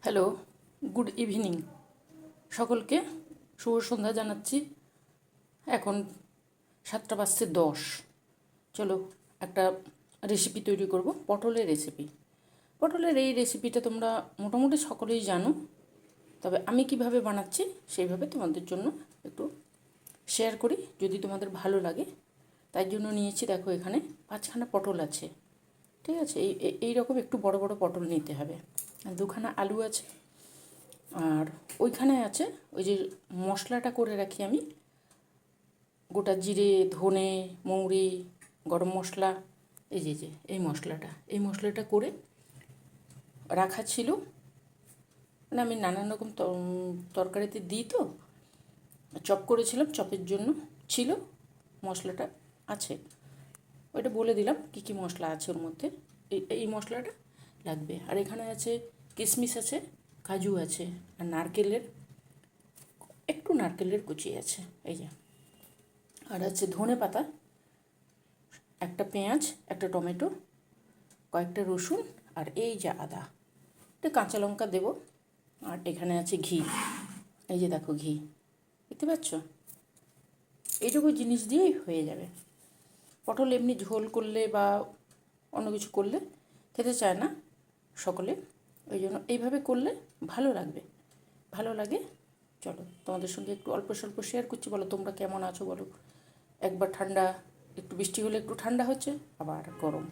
Hello, good evening. সকলকে শুভ সন্ধ্যা জানাচ্ছি। এখন 7:10। চলো একটা রেসিপি তৈরি করব, পটলের রেসিপি। পটলের এই রেসিপিটা তোমরা মোটামুটি সকলেই জানো, তবে আমি কিভাবে বানাচ্ছি সেইভাবে তোমাদের জন্য একটু শেয়ার করি, যদি তোমাদের ভালো লাগে। তাই জন্য নিয়েছি, দেখো এখানে 5খানা পটল আছে, ঠিক আছে। এই রকম একটু বড় বড় পটল নিতে হবে। আর 2খানা আলু আছে, আর ওইখানে আছে ওই যে মশলাটা করে রাখি আমি, গোটা জিরে, ধনে, মৌরি, গরম মশলা, এই যে এই মশলাটা করে রাখা ছিল। মানে আমি নানান রকম তরকারিতে দিই, তো চপ করেছিলাম, চপের জন্য ছিল মশলাটা আছে। ওইটা বলে দিলাম কী কী মশলা আছে ওর মধ্যে। এই মশলাটা লাগবে। আর এখানে আছে কিশমিশ আছে, কাজু আছে, আর নারকেলের কুচি আছে, এই যে। আর আছে ধনে পাতা, একটা পেঁয়াজ, একটা টমেটো, কয়েকটা রসুন, আর এই যে আদা, একটা কাঁচা লঙ্কা দেবো। আর এখানে আছে ঘি, এই যে দেখো ঘি, দেখতে পাচ্ছ। এইটুকু জিনিস দিয়েই হয়ে যাবে। পটল এমনি ঝোল করলে বা অন্য কিছু করলে খেতে চায় না সকলে, ওই জন্য এইভাবে করলে ভালো লাগে। চলো তোমাদের সঙ্গে একটু অল্প স্বল্প শেয়ার করছি। বলো তোমরা কেমন আছো বলো। একবার ঠান্ডা, একটু বৃষ্টি হলে একটু ঠান্ডা হচ্ছে, আবার গরম।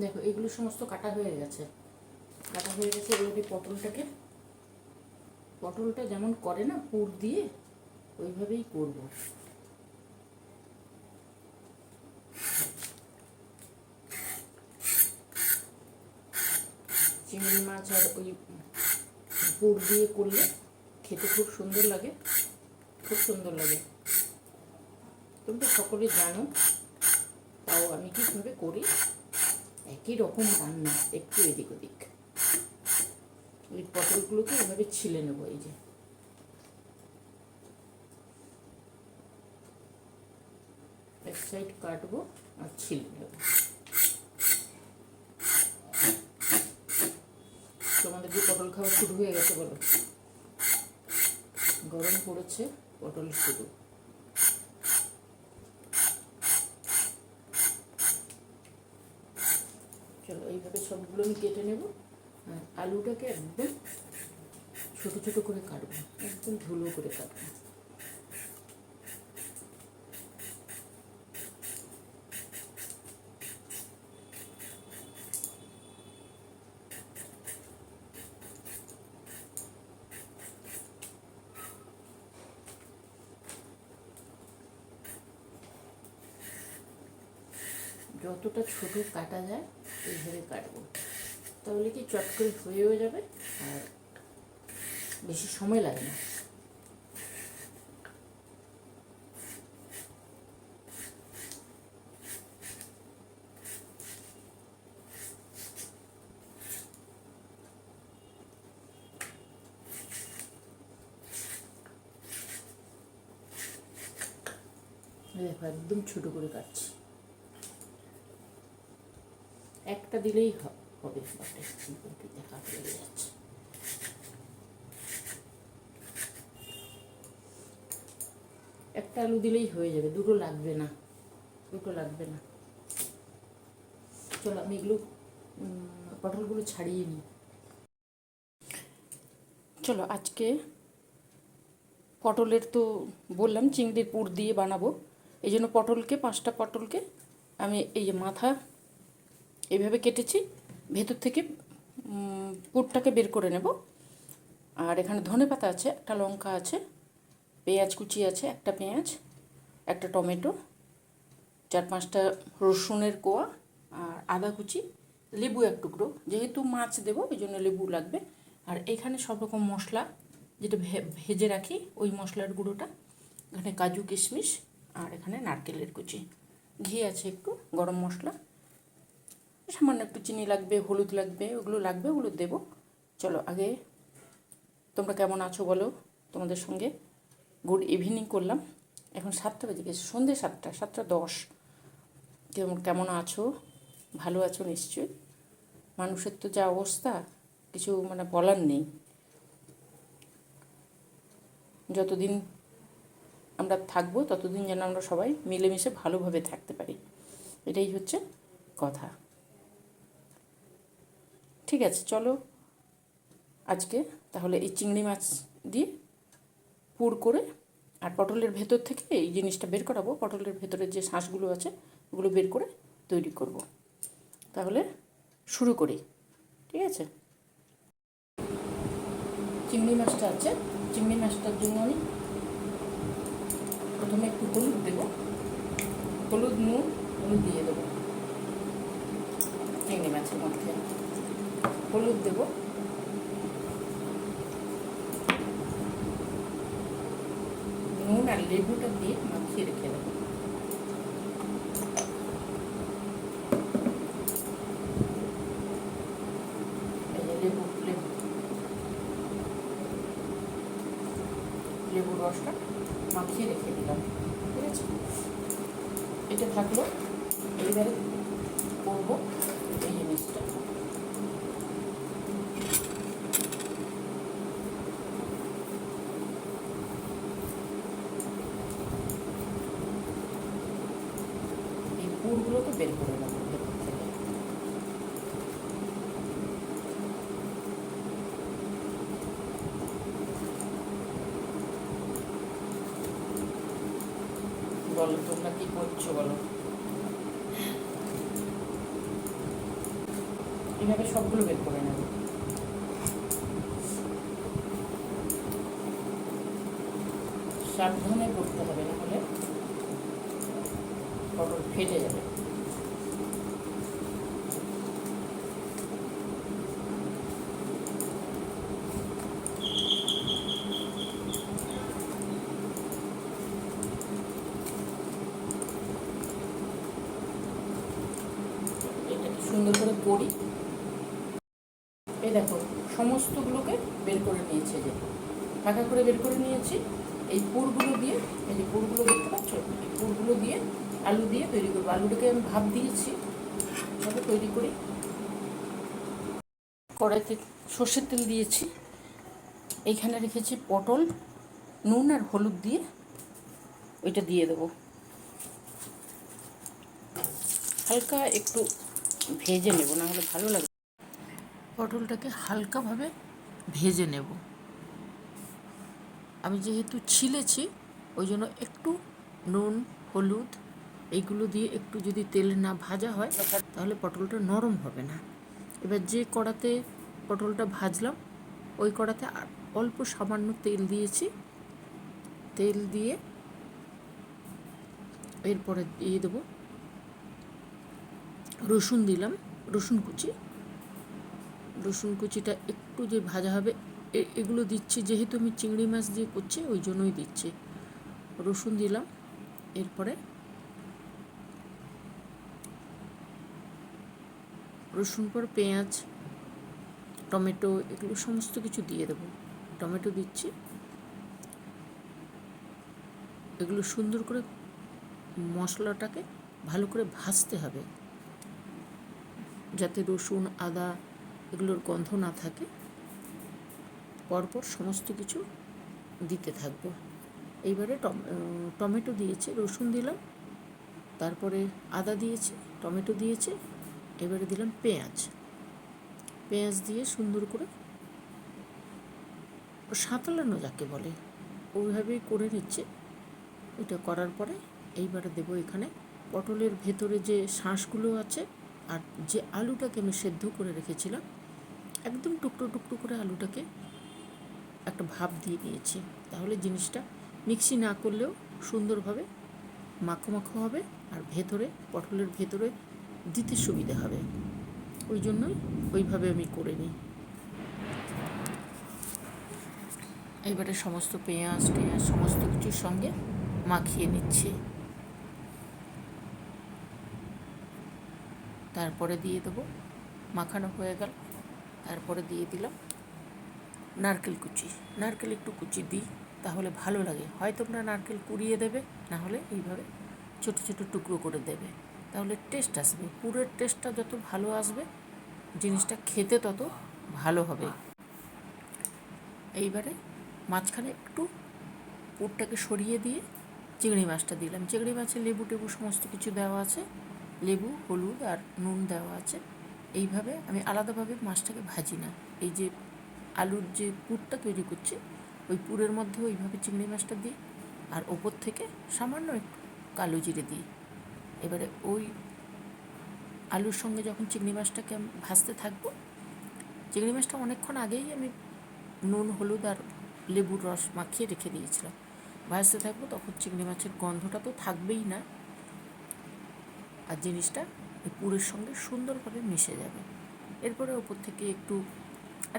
দেখো এগুলো সমস্ত কাটা হয়ে গেছে। এগুলোকে পটলটা যেমন করে না পুর দিয়ে, ওইভাবেই করব। চিংড়ি মাছ আর ওই পুর দিয়ে করলে খেতে খুব সুন্দর লাগে। তোমরা সকলে জানো, তাও আমি কীভাবে করি। একই রকম রান্না, একটু এদিক ওদিক। ওই পটলগুলোকে এভাবে ছিলে নেবো, এই যে এক সাইড কাটবো আর ছিলে নেবো। তোমাদের কি পটল খাওয়া শুরু হয়ে গেছে বলো? গরম পড়েছে, পটল শুরু। চলো এইভাবে সবগুলো আমি কেটে নেব। আর আলুটাকে একদম ছোটো ছোটো করে কাটবো, একদম ধুলো করে কাটবো। যতটা ছোটো কাটা যায় এইভাবে কাটবো, তাহলে কি চট করে হয়েও যাবে আর বেশি সময় লাগে না। দেখো একদম ছোটো করে কাটছি, একটা দিলেই হবে। দেখা হয়ে যাচ্ছে। একটা আলু দিলেই হয়ে যাবে, দুটো লাগবে না। চলো আমি এগুলো পটলগুলো ছাড়িয়ে নিই। চলো আজকে পটলের তো বললাম চিংড়ির পুর দিয়ে বানাবো, এই জন্য 5টা পটলকে আমি এই যে মাথা এইভাবে কেটেছি, ভেতর থেকে পুরটাকে বের করে নেব। আর এখানে ধনে পাতা আছে, একটা লঙ্কা আছে, পেঁয়াজ কুচি আছে, একটা পেঁয়াজ, একটা টমেটো, 4-5টা রসুনের কোয়া, আর আদা কুচি, লেবু এক টুকরো, যেহেতু মাছ দেবো ওই জন্য লেবু লাগবে। আর এইখানে সব রকম মশলা যেটা ভেজে রাখি, ওই মশলার গুঁড়োটা, এখানে কাজু কিশমিশ, আর এখানে নারকেলের কুচি, ঘি আছে একটু, গরম মশলা, সামান্য একটু চিনি লাগবে, হলুদ লাগবে, ওগুলো দেবো। চলো আগে তোমরা কেমন আছো বলো। তোমাদের সঙ্গে গুড ইভিনিং করলাম। এখন 7টা বেজে গেছে, সন্ধ্যে 7:10। কেমন আছো? ভালো আছো নিশ্চয়ই। মানুষের তো যা অবস্থা, কিছু মানে বলার নেই। যতদিন আমরা থাকবো ততদিন যেন আমরা সবাই মিলেমিশে ভালোভাবে থাকতে পারি, এটাই হচ্ছে কথা। ঠিক আছে, চলো আজকে তাহলে এই চিংড়ি মাছ দিয়ে পুর করে, আর পটলের ভেতর থেকে এই জিনিসটা বের করাবো, পটলের ভেতরে যে শাঁসগুলো আছে ওগুলো বের করে তৈরি করব। তাহলে শুরু করি, ঠিক আছে। চিংড়ি মাছটা আছে, চিংড়ি মাছটার জন্য আমি প্রথমে একটু হলুদ দেবো, হলুদ নুন হলুদ দিয়ে দেবো চিংড়ি মাছের মধ্যে। হলুদ দেবো, নুন আর লেবুটা দিয়ে মাখিয়ে রেখে দেবো। লেবু লেবু লেবুর রসটা মাখিয়ে রেখে দিলাম, ঠিক আছে। এটা থাকলো। এইবারে করবো এই জিনিসটা। এই পুরগুলোকে বের করে নেবো ভেতর থেকে। বলো তোমরা কি করছো বলো। এইভাবে সবগুলো বের করে নেব। সাবধানে করতে হবে, না হলে পটল ফেটে যাবে। এটাকে সুন্দর করে করি। এই দেখো সমস্তগুলোকে বের করে নিয়েছে, যে ফাঁকা করে বের করে নিয়েছি। এই পুরগুলো দিয়ে, এই যে পুরগুলো দেখতে পাচ্ছ, এই পুরগুলো দিয়ে আলু দিয়ে তৈরি করবো। আলুটাকে আমি ভাপ দিয়েছি, তবে তৈরি করি। কড়াইতে সর্ষের তেল দিয়েছি, এইখানে রেখেছি পটল, নুন আর হলুদ দিয়ে ওইটা দিয়ে দেবো। হালকা একটু ভেজে নেব, না হলে ভালো লাগবে। পটলটাকে হালকাভাবে ভেজে নেব। আমি যেহেতু ছিলেছি ওই জন্য একটু নুন হলুদ এইগুলো দিয়ে একটু যদি তেল না ভাজা হয় তাহলে পটলটা নরম হবে না। এবার যে কড়াতে পটলটা ভাজলাম ওই কড়াতে অল্প সামান্য তেল দিয়েছি। তেল দিয়ে এরপরে দিয়ে দেবো রসুন, দিলাম রসুন কুচি। রসুন কুচিটা একটু যে ভাজা হবে, এগুলো দিচ্ছি যেহেতু আমি চিংড়ি মাছ দিয়ে করছি ওই জন্যই দিচ্ছি। রসুন দিলাম, এরপরে রসুন পর পেঁয়াজ, টমেটো এগুলো সমস্ত কিছু দিয়ে দেবো। টমেটো দিচ্ছি, এগুলো সুন্দর করে মশলাটাকে ভালো করে ভাজতে হবে, যাতে রসুন আদা এগুলোর গন্ধ না থাকে। পরপর সমস্ত কিছু দিতে থাকবো। এইবারে টমেটো দিয়েছি, রসুন দিলাম, তারপরে আদা দিয়েছি, টমেটো দিয়েছি, এবারে দিলাম পেঁয়াজ। পেঁয়াজ দিয়ে সুন্দর করে সাঁতলানো যাকে বলে ওইভাবেই করে নিচ্ছে। এটা করার পরে এইবারে দেবো এখানে পটলের ভেতরে যে শাঁসগুলো আছে আর যে আলুটাকে আমি সেদ্ধ করে রেখেছিলাম, একদম টুকরো টুকরো করে আলুটাকে একটা ভাপ দিয়ে দিয়েছি। তাহলে জিনিসটা মিক্সি না করলেও সুন্দরভাবে মাখো মাখো হবে, আর ভেতরে পটলের ভেতরে দিতে সুবিধা হবে। ওই জন্যই ওইভাবে আমি করে নিই। এবারে সমস্ত পেঁয়াজ সমস্ত কিছুর সঙ্গে মাখিয়ে নিচ্ছি। তারপরে দিয়ে দেবো, মাখানো হয়ে গেল, তারপরে দিয়ে দিলাম নারকেল কুচি। নারকেল একটু কুচি দিই, তাহলে ভালো লাগে। হয় তোমরা নারকেল কুড়িয়ে দেবে, না হলে এইভাবে ছোটো ছোটো টুকরো করে দেবে, তাহলে টেস্ট আসবে। পুরের টেস্টটা যত ভালো আসবে জিনিসটা খেতে তত ভালো হবে। এইবারে মাঝখানে একটু পুরটাকে সরিয়ে দিয়ে চিংড়ি মাছটা দিলাম। চিংড়ি মাছে লেবু টেবু সমস্ত কিছু দেওয়া আছে, লেবু, হলুদ আর নুন দেওয়া আছে। এইভাবে আমি আলাদাভাবে মাছটাকে ভাজি না। এই যে আলুর যে পুরটা তৈরি করছি, ওই পুরের মধ্যে ওইভাবে চিংড়ি মাছটা দিই, আর ওপর থেকে সামান্য একটু কালো জিরে দিই। এবারে ওই আলুর সঙ্গে যখন চিংড়ি মাছটাকে আমি ভাজতে থাকবো, চিংড়ি মাছটা অনেকক্ষণ আগেই আমি নুন, হলুদ আর লেবুর রস মাখিয়ে রেখে দিয়েছিলাম। ভাজতে থাকবো, তখন চিংড়ি মাছের গন্ধটা তো থাকবেই না, আর জিনিসটা এই পুরের সঙ্গে সুন্দরভাবে মিশে যাবে। এরপরে ওপর থেকে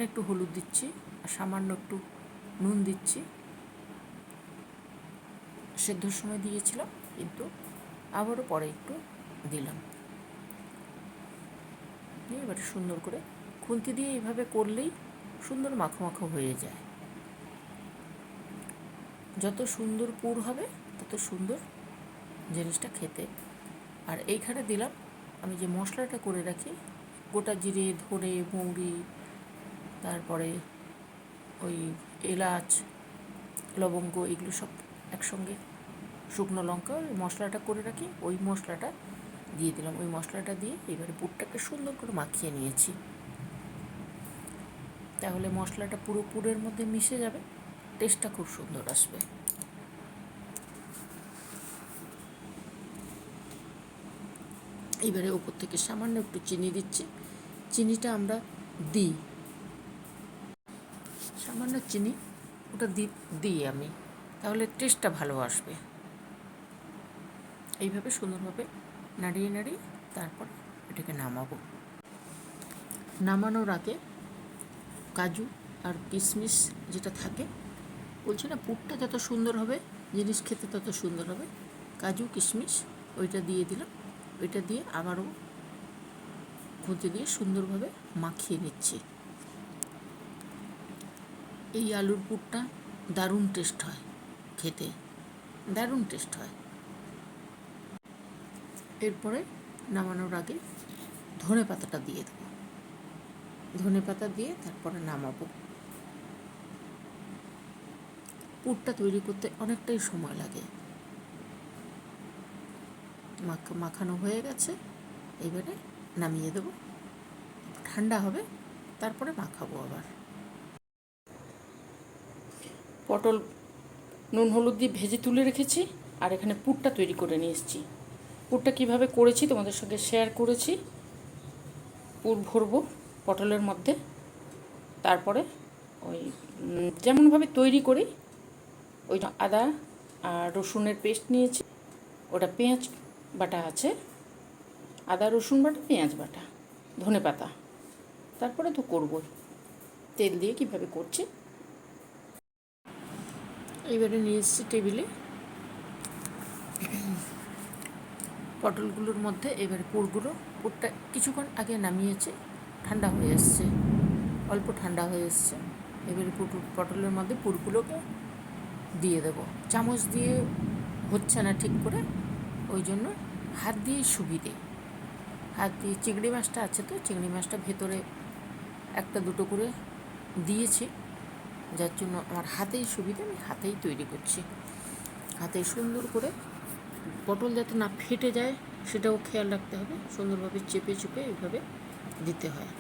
একটু হলুদ দিচ্ছি, আর সামান্য একটু নুন দিচ্ছি। সেদ্ধর সময় দিয়েছিলাম, কিন্তু আবারও পরে একটু দিলাম। এবারে সুন্দর করে খুন্তি দিয়ে এইভাবে করলেই সুন্দর মাখো মাখো হয়ে যায়। যত সুন্দর পুর হবে তত সুন্দর জিনিসটা খেতে। আর এইখানে দিলাম আমি যে মশলাটা করে রাখি, গোটা জিরে, ধনে, মৌরি, তারপরে ওই এলাচ, লবঙ্গ, এগুলো সব একসঙ্গে, শুকনো লঙ্কা, ওই মশলাটা করে রাখি, ওই মশলাটা দিয়ে দিলাম। ওই মশলাটা দিয়ে এবারে পুরটাকে সুন্দর করে মাখিয়ে নিয়েছি। তাহলে মশলাটা পুরো পুরের মধ্যে মিশে যাবে, টেস্টটা খুব সুন্দর আসবে। এবারে ওপর থেকে সামান্য একটু চিনি দিচ্ছি। চিনিটা আমরা দিই, সামান্য চিনি ওটা দিই আমি, তাহলে টেস্টটা ভালো আসবে। এইভাবে সুন্দরভাবে নাড়িয়ে নাড়িয়ে তারপর এটাকে নামাবো। নামানোর আগে কাজু আর কিশমিশ যেটা থাকে, বলছি না, পুরটা যত সুন্দর হবে জিনিস খেতে তত সুন্দর হবে। কাজু কিশমিশ ওইটা দিয়ে দিলাম। ওইটা দিয়ে আবারও খুঁতে দিয়ে সুন্দরভাবে মাখিয়ে নিচ্ছি। এই আলুর পুরটা দারুণ টেস্ট হয় খেতে, দারুণ টেস্ট হয়। এরপরে নামানোর আগে ধনে পাতাটা দিয়ে দেবো। ধনে পাতা দিয়ে তারপরে নামাবো। পুরটা তৈরি করতে অনেকটাই সময় লাগে। মাখানো হয়ে গেছে, এবারে নামিয়ে দেবো। ঠান্ডা হবে, তারপরে মাখাবো আবার। পটল নুন হলুদ দিয়ে ভেজে তুলে রেখেছি, আর এখানে পুরটা তৈরি করে নিয়ে এসেছি। পুরটা কীভাবে করেছি তোমাদের সঙ্গে শেয়ার করেছি। পুর ভরবো পটলের মধ্যে, তারপরে ওই যেমনভাবে তৈরি করি, ওই আদা আর রসুনের পেস্ট নিয়েছি, ওটা পেঁয়াজ বাটা আছে, আদা রসুন বাটা, পেঁয়াজ বাটা, ধনে পাতা, তারপরে তো করবো তেল দিয়ে কীভাবে করছি। এবারে নিয়ে এসেছি টেবিলে পটলগুলোর মধ্যে। এবারে পুরটা কিছুক্ষণ আগে নামিয়েছে, ঠান্ডা হয়ে এসছে, অল্প ঠান্ডা হয়ে এসছে। এবারে পটলের মধ্যে পুরগুলোকে দিয়ে দেবো। চামচ দিয়ে হচ্ছে না ঠিক করে, ওই জন্য হাত দিয়েই সুবিধে। হাত দিয়ে চিংড়ি মাছটা আছে, তো চিংড়ি মাছটা ভেতরে একটা দুটো করে দিয়েছি, যার জন্য আমার হাতেই সুবিধা, আমি হাতেই তৈরি করছি। হাতে সুন্দর করে পটল যাতে না ফেটে যায় সেটাও খেয়াল রাখতে হবে। সুন্দরভাবে চেপে চেপে এইভাবে দিতে হয়।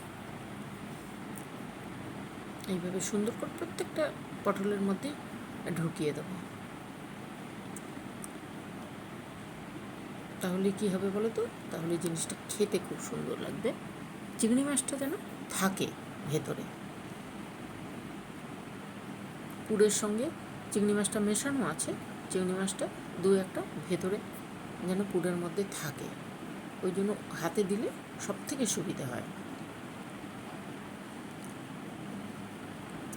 এইভাবে সুন্দর করে প্রত্যেকটা পটলের মধ্যে ঢুকিয়ে দেবো। তাহলে কি হবে বলো তো, তাহলে জিনিসটা খেতে খুব সুন্দর লাগবে। চিংড়ি মাছটা যেন থাকে ভেতরে, পুরের সঙ্গে চিংড়ি মাছটা মেশানো আছে, চিংড়ি মাছটা দু একটা ভেতরে যেন পুরের মধ্যে থাকে, ওই জন্য হাতে দিলে সব থেকে সুবিধা হয়।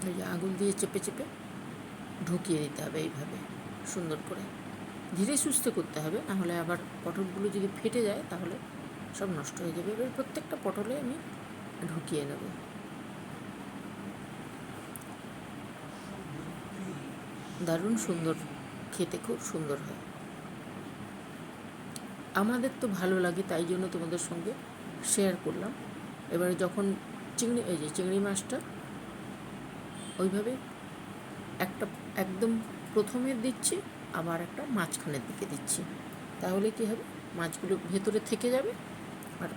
এই যে আঙুল দিয়ে চেপে চেপে ঢুকিয়ে দিতে হবে এইভাবে সুন্দর করে, ধীরে সুস্থে করতে হবে, নাহলে আবার পটলগুলো যদি ফেটে যায় তাহলে সব নষ্ট হয়ে যাবে। এবার প্রত্যেকটা পটলে আমি ঢুকিয়ে নেব। দারুণ সুন্দর, খেতে খুব সুন্দর হয়। আমাদের তো ভালো লাগে, তাই জন্য তোমাদের সঙ্গে শেয়ার করলাম। এবারে যখন চিংড়ি মাছটা ওইভাবে একটা একদম প্রথমে দিচ্ছি, আবার একটা মাঝখানের দিকে দিচ্ছি, তাহলে কী হবে, মাছগুলো ভেতরে থেকে যাবে, আর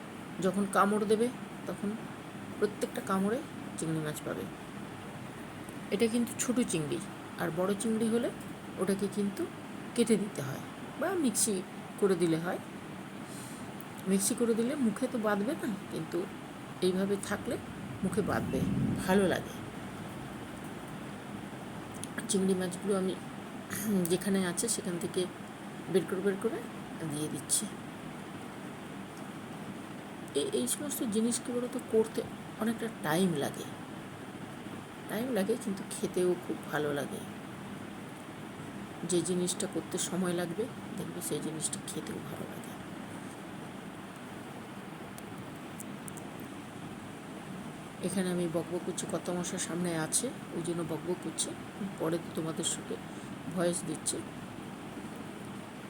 যখন কামড় দেবে তখন প্রত্যেকটা কামড়ে চিংড়ি মাছ পাবে। এটা কিন্তু ছোটো চিংড়ি, আর বড় চিংড়ি হলে ওটাকে কিন্তু কেটে দিতে হয় বা মিক্সি করে দিলে হয়। মিক্সি করে দিলে মুখে তো বাঁধবে না, কিন্তু এইভাবে থাকলে মুখে বাঁধবে, ভালো লাগে। চিংড়ি মাছগুলো আমি যেখানে আছে সেখান থেকে বের করে দিয়ে দিচ্ছি। এই সমস্ত জিনিস কী বলতো, করতে অনেকটা টাইম লাগে, কিন্তু খেতেও খুব ভালো লাগে। যে জিনিসটা করতে সময় লাগবে দেখবে সেই জিনিসটা খেতেও ভালো লাগে। এখানে আমি বকবক করছি, কত মশার সামনে আছে ওই জন্য বকবক করছি, পরে তোমাদের সাথে ভয়েস দিচ্ছি।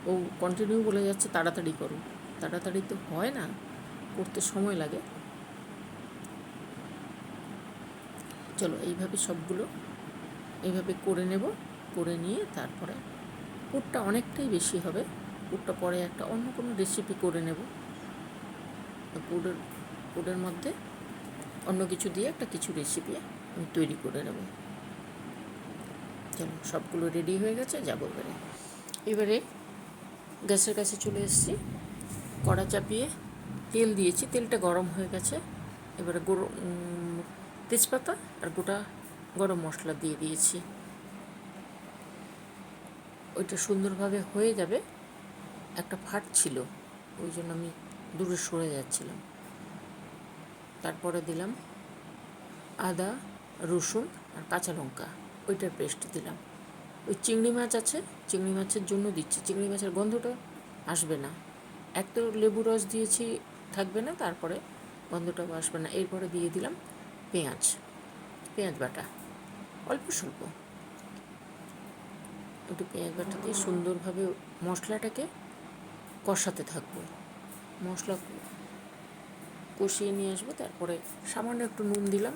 ও কন্টিনিউ বলে যাচ্ছে তাড়াতাড়ি করো, তাড়াতাড়ি তো হয় না, করতে সময় লাগে। চলো এইভাবে সবগুলো এইভাবে করে নেব, করে নিয়ে তারপরে পুরটা অনেকটাই বেশি হবে, পুরটা পরে একটা অন্য কোনো রেসিপি করে নেব। পুরের মধ্যে অন্য কিছু দিয়ে কিছু রেসিপি আমি তৈরি করে নেব। চলো সবগুলো রেডি হয়ে গেছে, যাবো এবারে গ্যাসের কাছে চলে এসেছি, কড়া চাপিয়ে তেল দিয়েছি, তেলটা গরম হয়ে গেছে। এবারে তেজপাতা আর গোটা গরম মশলা দিয়ে দিয়েছি। ওইটা সুন্দরভাবে হয়ে যাবে। একটা ফাট ছিল, ওই জন্য আমি দূরে সরে যাচ্ছিলাম। তারপরে দিলাম আদা, রসুন আর কাঁচা লঙ্কা, ওইটার পেস্ট দিলাম। ওই চিংড়ি মাছ আছে, চিংড়ি মাছের জন্য দিচ্ছি, চিংড়ি মাছের গন্ধটা আসবে না। এক তো লেবু রস দিয়েছি, থাকবে না, তারপরে গন্ধটাও আসবে না। এরপরে দিয়ে দিলাম পেঁয়াজ বাটা, অল্প স্বল্প একটু পেঁয়াজ বাটা দিয়ে সুন্দরভাবে মশলাটাকে কষাতে থাকবো। মশলা কষিয়ে নিয়ে আসবো, তারপরে সামান্য একটু নুন দিলাম,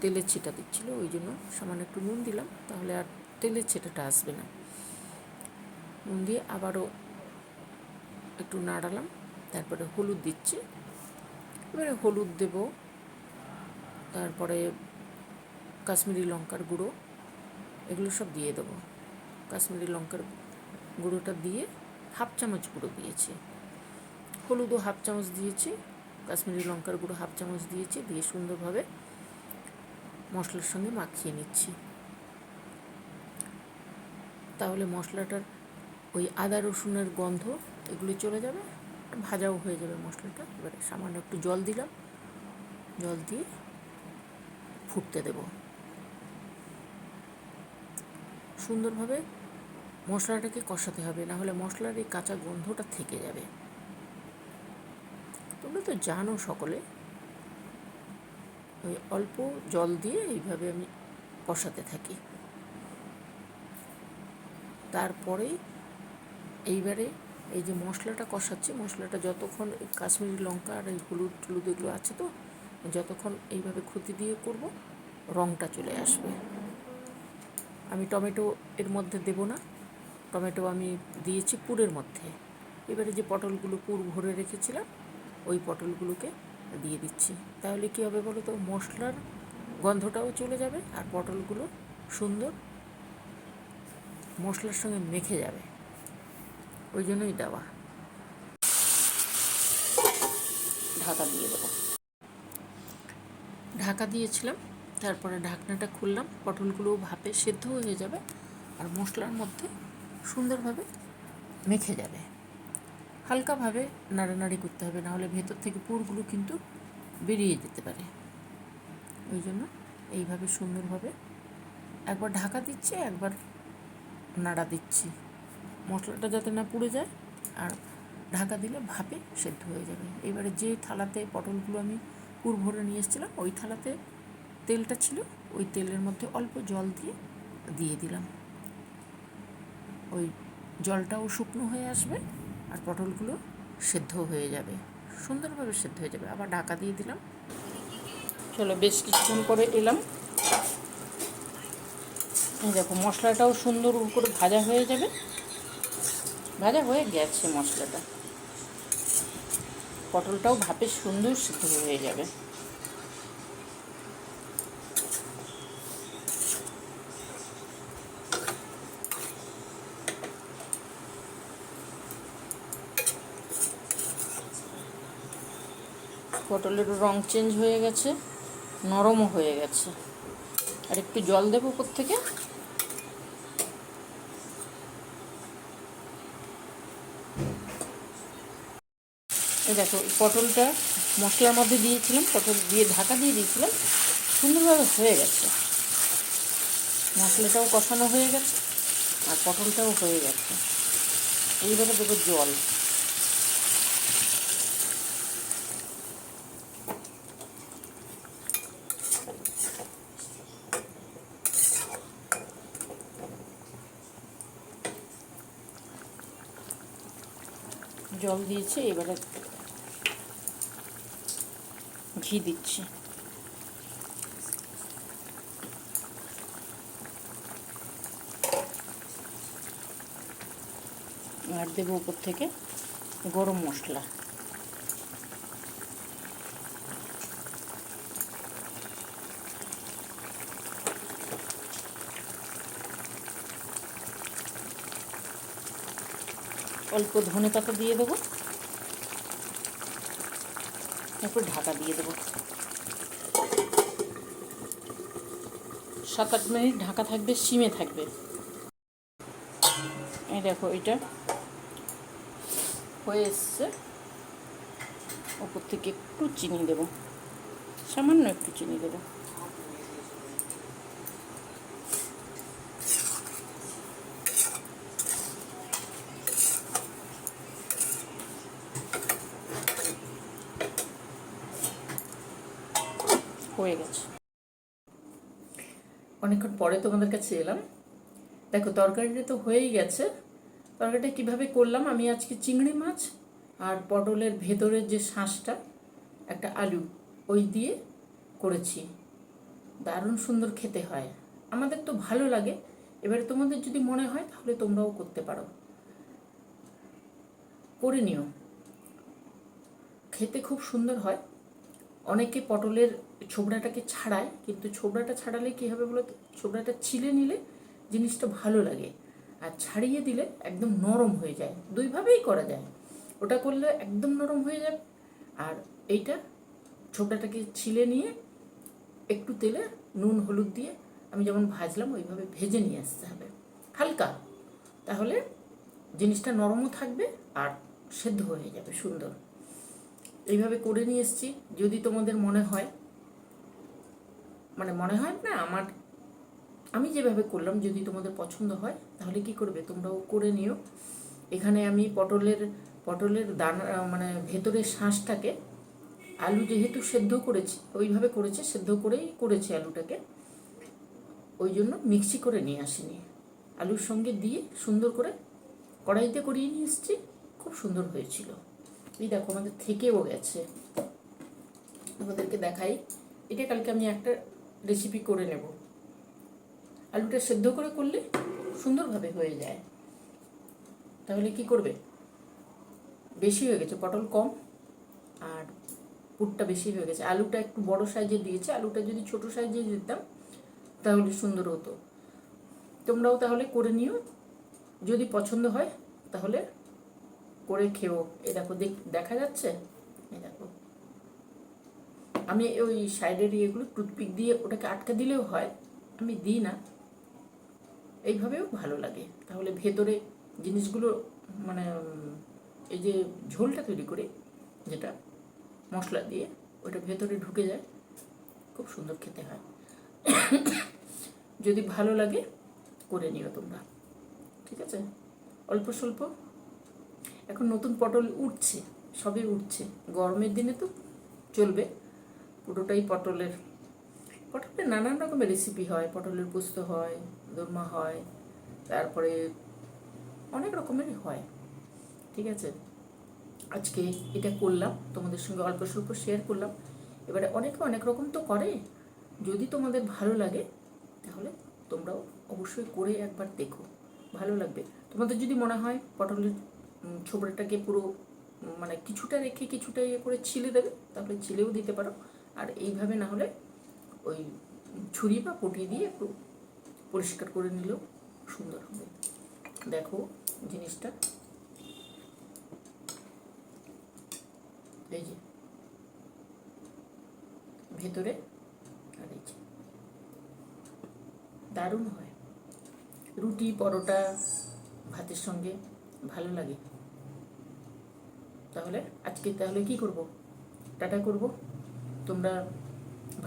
তেলের ছিটা দিচ্ছিল, ওই জন্য সামান্য একটু নুন দিলাম, তাহলে আর তেলের ছিটাটা আসবে না। নুন দিয়ে আবারও একটু নাড়ালাম, তারপরে হলুদ দিচ্ছি। এবারে হলুদ দেব, তারপরে কাশ্মীরি লঙ্কার গুঁড়ো, এগুলো সব দিয়ে দেবো। কাশ্মীরি লঙ্কার গুঁড়োটা দিয়ে হাফ চামচ গুঁড়ো দিয়েছি, হলুদও হাফ চামচ দিয়েছি, কাশ্মীরি লঙ্কার গুঁড়ো হাফ চামচ দিয়েছি, দিয়ে সুন্দরভাবে মশলার সঙ্গে মাখিয়ে নিচ্ছি। তাহলে মশলাটার ওই আদা রসুনের গন্ধ এগুলো চলে যাবে, ভাজাও হয়ে যাবে মশলাটা। এবারে সামান্য একটু জল দিলাম, জল দিয়ে ফুটতে দেব। সুন্দরভাবে মশলাটাকে কষাতে হবে, না হলে মশলার এই কাঁচা গন্ধটা থেকে যাবে। তোমরা তো জানো সকলে, ওই অল্প জল দিয়ে এইভাবে আমি কষাতে থাকি। তারপরেই এইবারে এই যে মশলাটা কষাচ্ছি, মশলাটা যতক্ষণ কাশ্মীরি লঙ্কা আর এই হলুদ টুলুদ এগুলো আছে, তো যতক্ষণ এইভাবে খুঁতি দিয়ে করব, রঙটা চলে আসবে। আমি টমেটো এর মধ্যে দেব না, টমেটো আমি দিয়েছি পুরের মধ্যে। এবারে যে পটলগুলো পুর ভরে রেখেছিলাম, ওই পটলগুলোকে দিয়ে দিচ্ছি। তাহলে কী হবে বলো তো, মশলার গন্ধটাও চলে যাবে, আর পটলগুলো সুন্দর মশলার সঙ্গে মেখে যাবে, ওই জন্যই দেওয়া। ঢাকা দিয়ে দেবো। ঢাকা দিয়েছিলাম, তারপরে ঢাকনাটা খুললাম, পটলগুলোও ভাপে সেদ্ধ হয়ে যাবে, আর মশলার মধ্যে সুন্দরভাবে মেখে যাবে। হালকাভাবে নাড়ানাড়ি করতে হবে, নাহলে ভেতর থেকে পুরগুলো কিন্তু বেরিয়ে যেতে পারে। ওই জন্য এইভাবে সুন্দরভাবে একবার ঢাকা দিচ্ছি, একবার নাড়া দিচ্ছি, মশলাটা যাতে না পুড়ে যায়, আর ঢাকা দিলে ভাপে সেদ্ধ হয়ে যাবে। এবারে যে থালাতে পটলগুলো আমি পুর ভরে নিয়ে এসেছিলাম, ওই থালাতে তেলটা ছিল, ওই তেলের মধ্যে অল্প জল দিয়ে দিলাম। ওই জলটাও শুকনো হয়ে আসবে, আর পটলগুলো সেদ্ধ হয়ে যাবে সুন্দরভাবে সেদ্ধ হয়ে যাবে। আবার ঢাকা দিয়ে দিলাম। চলো বেশ কিছুক্ষণ পরে এলাম। এই দেখো মশলাটাও সুন্দর করে ভাজা হয়ে যাবে, ভাজা হয়ে গেছে মশলাটা। পটলটাও ভাপে সুন্দর সিদ্ধ হয়ে যাবে। পটলের রং চেঞ্জ হয়ে গেছে, নরমও হয়ে গেছে। আর একটু জল দেবো উপর থেকে। এই দেখো পটলটা মশলার মধ্যে দিয়েছিলাম, পটল দিয়ে ঢাকা দিয়ে দিয়েছিলাম, সুন্দরভাবে হয়ে গেছে। মশলাটাও কষানো হয়ে গেছে আর পটলটাও হয়ে গেছে। এইবারে দেবো জল। জল দিয়েছি, এবারে ঘি দিচ্ছি। আর দেবো উপর থেকে গরম মশলা। অল্প ধনে পাতা দিয়ে দেবো, তারপর ঢাকা দিয়ে দেবো। 7-8 মিনিট ঢাকা থাকবে, সিমে থাকবে। এই দেখো এটা হয়ে এসছে। ওপর থেকে একটু চিনি দেবো, সামান্য একটু চিনি দেবো। হয়ে গেছে। অনেকক্ষণ পরে তোমাদের কাছে এলাম। দেখো তরকারিটা তো হয়েই গেছে। তরকারিটা কীভাবে করলাম, আমি আজকে চিংড়ি মাছ আর পটলের ভেতরের যে শাঁসটা, একটা আলু, ওই দিয়ে করেছি। দারুণ সুন্দর খেতে হয়, আমাদের তো ভালো লাগে। এবারে তোমাদের যদি মনে হয় তাহলে তোমরাও করতে পারো, করে নিও, খেতে খুব সুন্দর হয়। অনেকে পটলের ছোবড়াটাকে ছাড়ায়, কিন্তু ছোবড়াটা ছাড়ালে কী হবে বলো তো, ছোবড়াটা ছিলে নিলে জিনিসটা ভালো লাগে, আর ছাড়িয়ে দিলে একদম নরম হয়ে যায়। দুইভাবেই করা যায়, ওটা করলে একদম নরম হয়ে যাবে, আর এইটা ছোবড়াটাকে ছিলে নিয়ে একটু তেলে নুন হলুদ দিয়ে আমি যেমন ভাজলাম ওইভাবে ভেজে নিয়ে আসতে হবে হালকা, তাহলে জিনিসটা নরমও থাকবে আর সেদ্ধ হয়ে যাবে সুন্দর। এইভাবে করে নিয়ে এসেছি। যদি তোমাদের মনে হয়, মনে হয় না, আমি যেভাবে করলাম, যদি তোমাদের পছন্দ হয় তাহলে কি করবে, তোমরাও করে নিও। এখানে আমি পটলের দানা ভেতরের শাঁসটাকে, আলু যেহেতু সেদ্ধ করেছি, ওইভাবে করেছি, সেদ্ধ করেই করেছি আলুটাকে, ওই জন্য মিক্সি করে নিয়ে আসিনি। আলুর সঙ্গে দিয়ে সুন্দর করে কড়াইতে করিয়ে নিয়ে এসেছি, খুব সুন্দর হয়েছিল। এই দেখো আমাদের থেকেও গেছে, তোমাদেরকে দেখাই। এটা কালকে আমি একটা রেসিপি করে নেব। আলুটা সেদ্ধ করে করলে সুন্দরভাবে হয়ে যায়। তাহলে কি করবে, বেশি হয়ে গেছে পটল কম আর পুরটা বেশি হয়ে গেছে। আলুটা একটু বড় সাইজে দিয়েছে, আলুটা যদি ছোট সাইজে দিতাম তাহলে সুন্দর হতো। তোমরাও তাহলে করে নিও, যদি পছন্দ হয় তাহলে করে খেও। এ দেখো, দেখা যাচ্ছে, এই দেখো আমি ওই সাইডের ইয়েগুলো টুথপিক দিয়ে ওটাকে আটকে দিলেও হয়, আমি দিই না, এইভাবেও ভালো লাগে। তাহলে ভেতরে জিনিসগুলো এই যে ঝোলটা তৈরি করে, যেটা মশলা দিয়ে, ওটা ভেতরে ঢুকে যায়, খুব সুন্দর খেতে হয়। যদি ভালো লাগে করে নিও তোমরা, ঠিক আছে। অল্প স্বল্প এখন নতুন পটল উঠছে, সবই উঠছে, গরমের দিনে তো চলবে। পুরোটাই পটলের নানান রকমের রেসিপি হয়, পটলের পোস্ত হয়, দোরমা হয়, তারপরে অনেক রকমেরই হয়, ঠিক আছে। আজকে এটা করলাম, তোমাদের সঙ্গে অল্প স্বল্প শেয়ার করলাম। এবারে অনেকে অনেক রকম তো করে, যদি তোমাদের ভালো লাগে তাহলে তোমরাও অবশ্যই করে একবার দেখো, ভালো লাগবে। তোমাদের যদি মনে হয় পটলের ছোবড়াটাকে পুরো মানে কিছুটা রেখে কিছুটা ইয়ে করে ছিলে দেবে, তাহলে ছিলেও দিতে পারো। আর এইভাবে না হলে ওই ছুরি বা পটি দিয়ে একটু পরিষ্কার করে নিলেও সুন্দর হবে। দেখো জিনিসটা, এই যে ভেতরে, আর এই যে দারুণ হয়। রুটি পরোটা ভাতের সঙ্গে ভালো লাগে। তাহলে আজকে তাহলে কি করব, টাটা করব। তোমরা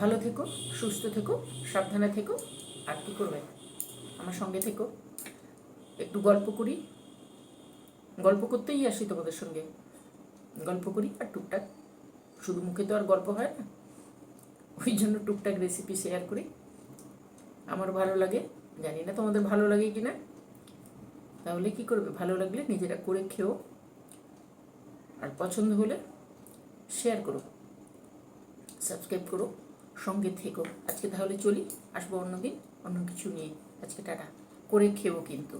ভালো থেকো, সুস্থ থেকো, সাবধানে থেকো। আর কী করবে, আমার সঙ্গে থেকো, একটু গল্প করি, গল্প করতেই আসি তোমাদের সঙ্গে, গল্প করি আর টুকটাক, শুধু মুখে তো আর গল্প হয় না, ওই জন্য টুকটাক রেসিপি শেয়ার করি। আমার ভালো লাগে, জানি না তোমাদের ভালো লাগে কি না। তাহলে কি করবে, ভালো লাগলে নিজেরা করে খেও, আর পছন্দ হলে শেয়ার করো, সাবস্ক্রাইব করো, সঙ্গে থেকো। আজকে তাহলে চলি, আসবো অন্যদিন অন্য কিছু নিয়ে। আজকে টাটা, করে খেও কিন্তু।